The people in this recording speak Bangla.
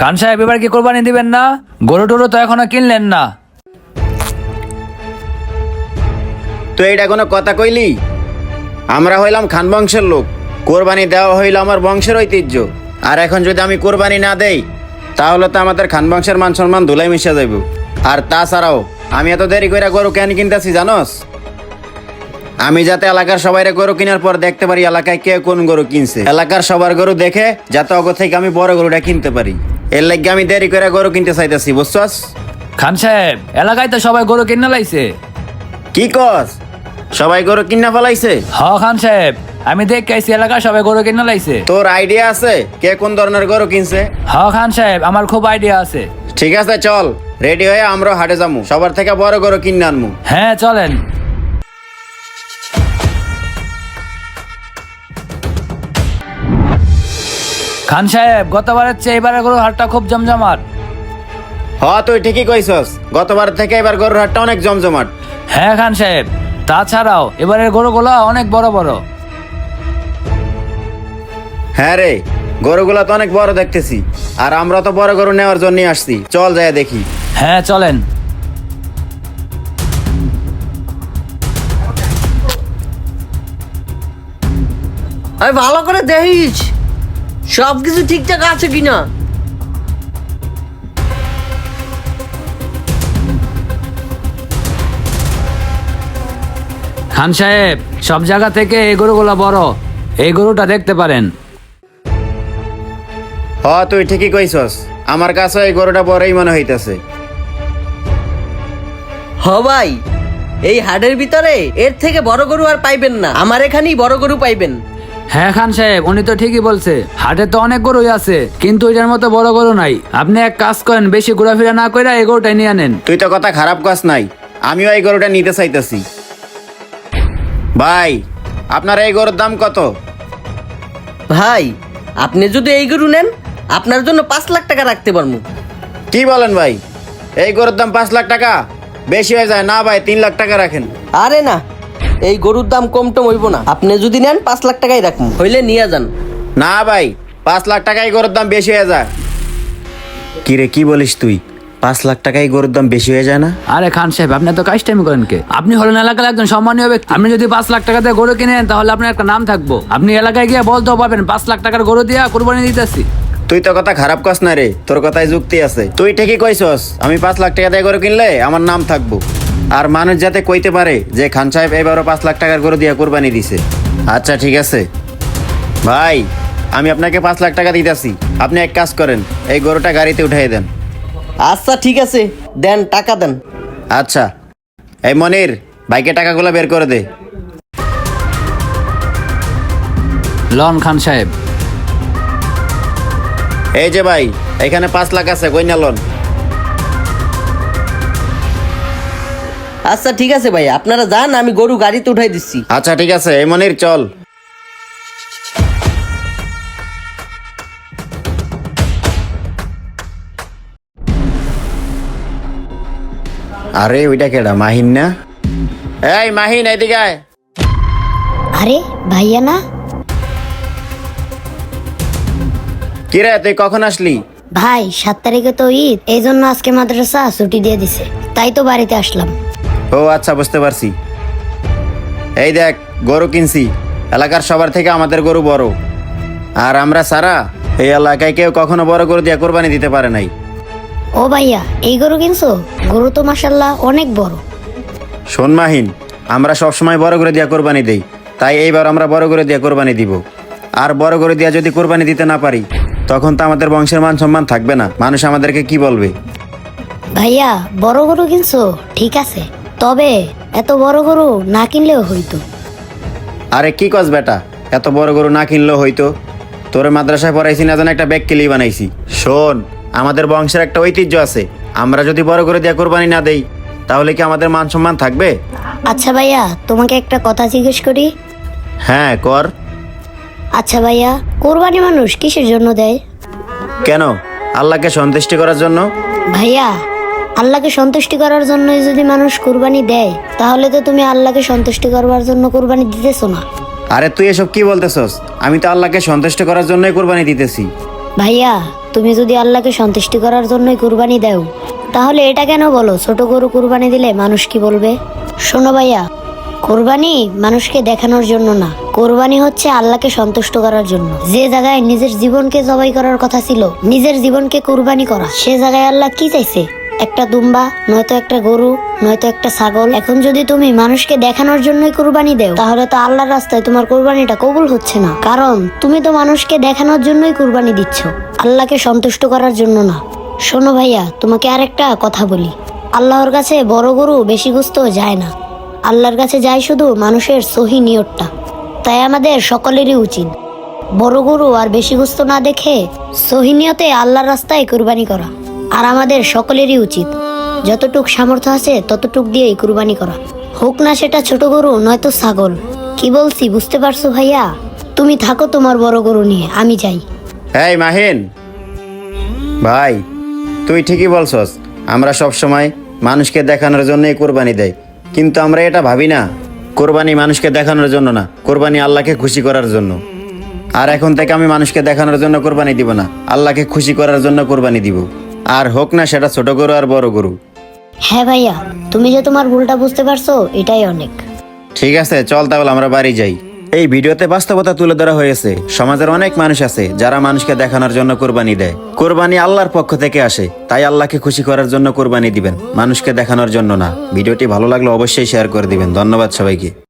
খান সাহেব এবার কি কোরবানি দিবেন না? গরু টরু তো এখনো কিনলেন না। তো এইটা কোনো কথা কইলি? আমরা হইলাম খান বংশের লোক, কোরবানি দেওয়া হইল আমার বংশের ঐতিহ্য। আর এখন যদি আমি কোরবানি না দেই তাহলে তো আমাদের খান বংশের মান সম্মান ধুলাই মিশে যাইব। আর তাছাড়াও আমি এত দেরি করে গরু কেন কিনতেছি জানোস? আমি যাতে এলাকার সবাইরে গরু কেনার পর দেখতে পারি এলাকায় কে কোন গরু কিনছে, এলাকার সবার গরু দেখে যাতে অগ থেকে আমি বড় গরুটা কিনতে পারি। এর লাগে আমি দেরি করে গরু কিনতে চাইতেছি, বুঝছস? খান সাহেব এলাকায় তো সবাই গরু কিনে লাইছে। কি কস? সবাই গরু কিনা ফেলাইছে? হ খান সাহেব, আমি দেখে আইছি এলাকায় সবাই গরু কিনে লাইছে। তোর আইডিয়া আছে কে কোন ধরনের গরু কিনছে? হ খান সাহেব, আমার খুব আইডিয়া আছে। ঠিক আছে, চল রেডি হয়ে আমরা হাটে যাবো, সবার থেকে বড় গরু কিনে আনবো। হ্যাঁ চলেন। খান সাহেব গতবারের চেয়ে এবারে গরুর হাটটা খুব জমজমাট। তুই ঠিকই কইছস, গতবার থেকে এবার গরুর হাটটা অনেক জমজমাট। হ্যাঁ খান সাহেব, তাছাড়াও এবারের গরুগুলো অনেক বড় বড়। হ্যাঁ রে, গরুগুলা তো অনেক বড় দেখতেছি, আর আমরা তো বড় গরু নেওয়ার জন্য আসছি। চল যাই দেখি। হ্যাঁ চলেন। আমি ভালো করে দেখিস সবকিছু ঠিকঠাক আছে কিনা। খান সাহেব সব জায়গা থেকে এই গরুগুলো বড়, এই গরুটা দেখতে পারেন। তুই ঠিকই কইছস, আমার কাছে এই গরুটা বড়ই মনে হইতেছে। ভাই, এই হাটের ভিতরে এর থেকে বড় গরু আর পাইবেন না, আমার এখানেই বড় গরু পাইবেন। হ্যাঁ খান সাহেব, উনি তো ঠিকই বলছে, হাটে তো অনেক গরুই আছে কিন্তু এটার মতো বড় গরু নাই। আপনি এক কাজ করেন, বেশি ঘোরাফেরা না করে এই গরুটাই নিয়ে আনেন। তুই তো কথা খারাপ কস নাই, আমিও এই গরুটা নিতে চাইতেছি। ভাই, আপনার এই গরুর দাম কত? ভাই, আপনি যদি এই গরু নেন আপনার জন্য 5 লাখ টাকা রাখতে পারবো। কি বলেন ভাই, এই গরুর দাম 5 লাখ টাকা? বেশি হয়ে যায় না ভাই, 3 লাখ টাকা রাখেন। আরে না, এই গরুর দাম কম টম হইব না, আপনি যদি নেন 5 লাখ টাকাই রাখুন, হইলে নিয়ে যান। না ভাই, 5 লাখ টাকাই গরুর দাম বেশি হয়ে যায়। কি রে, কি বলিস তুই? 5 লাখ টাকাই গরুর দাম বেশি হয়ে যায় না? আরে খান সাহেব, আপনি তো কাজটামি করেন কে? আপনি হলেন এলাকার একজন সম্মানীয় ব্যক্তি। আপনি যদি 5 লাখ টাকা দিয়ে গরু কিনেন তাহলে আপনার একটা নাম থাকবো। আপনি এলাকায় গিয়ে বলতেও পারবেন 5 লাখ টাকার গরু দিয়ে কোরবানি দিতেছি। তুই তো কথা খারাপ কস না রে, তোর কথায় যুক্তি আছে। তুই ঠিকই কইছস, আমি 5 লাখ টাকা দিয়ে গরু কিনলে আমার নাম থাকবো, আর মানুষ যাতে কইতে পারে যে খান সাহেব এবারও 5 লাখ টাকার গরু দিয়ে কোরবানি দিছে। আচ্ছা ঠিক আছে ভাই, আমি আপনাকে 5 লাখ টাকা দিতেছি। আপনি এক কাজ করেন, এই গরুটা গাড়িতে উঠাই দেন। আচ্ছা ঠিক আছে, দেন, টাকা দেন। আচ্ছা, এই মনির, বাইকে টাকাগুলো বের করে দে। লন খান সাহেব। এই যে ভাই, এখানে 5 লাখ আছে, কইনা লন। আচ্ছা ঠিক আছে ভাই, আপনারা যান, আমি গরু গাড়িতে উঠাই দিচ্ছি। আচ্ছা ঠিক আছে, এই মনির চল। আরে ওইটা কেডা? মাহিন না? এই মাহিন, এইদিকে আয়। আরে ভাইয়া না? কিরে, তুই কখন আসলি? ভাই 7 তারিখে তো ঈদ, এই জন্য আজকে মাদ্রাসা ছুটি দিয়ে দিছে, তাই তো বাড়িতে আসলাম। ও আচ্ছা, বুঝতে পারছি। এই দেখ, গরু কিনছি, এলাকার সবার থেকে আমাদের গরু বড়, আর আমরা সারা এই এলাকায় কেউ কখনো বড় গরু দিয়ে কোরবানি দিতে পারে নাই। ও ভাইয়া, এই গরু কিনছো? গরু তো মাশাল্লাহ অনেক বড়। শোন মাহিন, আমরা সবসময় বড় করে দিয়া কোরবানি দেই, তাই এইবার আমরা বড় করে দিয়া কোরবানি দিব। আর বড় করে দিয়া যদি কোরবানি দিতে না পারি তখন তো আমাদের বংশের মান সম্মান থাকবে না, মানুষ আমাদেরকে কি বলবে? ভাইয়া বড় গরু কিনছো ঠিক আছে, তবে এত বড় গরু না কিনলেও হইতো। আরে কি কস বেটা, এত বড় গরু না কিনলেও হইতো? তোরে মাদ্রাসায় পড়াইছি না, যেন একটা ব্যাগ কিলি বানাইছি। শোন, আমাদের বংশের একটা ঐতিহ্য আছে, আমরা যদি বড় করে দিয়া কোরবানি না দেই তাহলে কি আমাদের মান সম্মান থাকবে? আচ্ছা ভাইয়া, তোমাকে একটা কথা জিজ্ঞেস করি। হ্যাঁ কর। আচ্ছা ভাইয়া, কোরবানি মানুষ কিসের জন্য দেয়? কেন? আল্লাহকে সন্তুষ্টি করার জন্য। ভাইয়া, আল্লাহকে সন্তুষ্টি করার জন্যই যদি মানুষ কুরবানি দেয় তাহলে তো তুমি আল্লাহকে সন্তুষ্টি করবার জন্য কুরবানি দিতেছো না। আরে তুই এসব কি বলতেছস? আমি তো আল্লাহকে সন্তুষ্ট করার জন্যই কোরবানি দিতেছি। ভাইয়া তুমি যদি আল্লাহকে সন্তুষ্টি করার জন্যই কুরবানি দাও, তাহলে এটা কেন বলো ছোট গরু কুরবানি দিলে মানুষ কি বলবে? শোনো ভাইয়া, কোরবানি মানুষকে দেখানোর জন্য না, কোরবানি হচ্ছে আল্লাহকে সন্তুষ্ট করার জন্য। যে জায়গায় নিজের জীবনকে জবাই করার কথা ছিল, নিজের জীবনকে কুরবানি করা, সে জায়গায় আল্লাহ কি চাইছে? একটা দুম্বা, নয়তো একটা গরু, নয়তো একটা ছাগল। এখন যদি তুমি মানুষকে দেখানোর জন্যই কুরবানি দেও, তাহলে তো আল্লাহর রাস্তায় তোমার কুরবানিটা কবুল হচ্ছে না, কারণ তুমি তো মানুষকে দেখানোর জন্যই কুরবানি দিচ্ছ, আল্লাহকে সন্তুষ্ট করার জন্য না। শোনো ভাইয়া, তোমাকে আরেকটা কথা বলি, আল্লাহর কাছে বড় গরু বেশি গোস্ত যায় না, আল্লাহর কাছে যায় শুধু মানুষের সহি নিয়তটা। তাই আমাদের সকলেরই উচিত বড় গরু আর বেশি গোস্ত না দেখে সহি নিয়তে আল্লাহর রাস্তায় কুরবানি করা। আর আমাদের সকলেরই উচিত যতটুক সামর্থ্য আছে ততটুক দিয়েই কুরবানি করা, হোক না সেটা ছোট গরু নয়তো ছাগল। কি বলছি বুঝতে পারছো ভাইয়া? তুমি থাকো তোমার বড় গরু নিয়ে, আমি যাই। এই মাহিন ভাই, তুই ঠিকই বলছস, আমরা সব সময় মানুষকে দেখানোর জন্যই কোরবানি দেয়, কিন্তু আমরা এটা ভাবি না কোরবানি মানুষকে দেখানোর জন্য না, কোরবানি আল্লাহকে খুশি করার জন্য। আর এখন থেকে আমি মানুষকে দেখানোর জন্য কোরবানি দিব না, আল্লাহকে খুশি করার জন্য কোরবানি দিব। আর হোক না সেটা ছোট গরু আর বড় গরু। হ্যাঁ ভাইয়া, তুমি যে তোমার ভুলটা বুঝতে পারছো এটাই অনেক। ঠিক আছে, চল তাহলে আমরা বাড়ি যাই। এই ভিডিওতে বাস্তবতা তুলে ধরা হয়েছে, সমাজের অনেক মানুষ আছে যারা মানুষকে দেখানোর জন্য কোরবানি দেয়। কোরবানি আল্লাহর পক্ষ থেকে আসে, তাই আল্লাহকে খুশি করার জন্য কোরবানি দিবেন, মানুষকে দেখানোর জন্য না। ভিডিওটি ভালো লাগলে অবশ্যই শেয়ার করে দিবেন। ধন্যবাদ সবাইকে।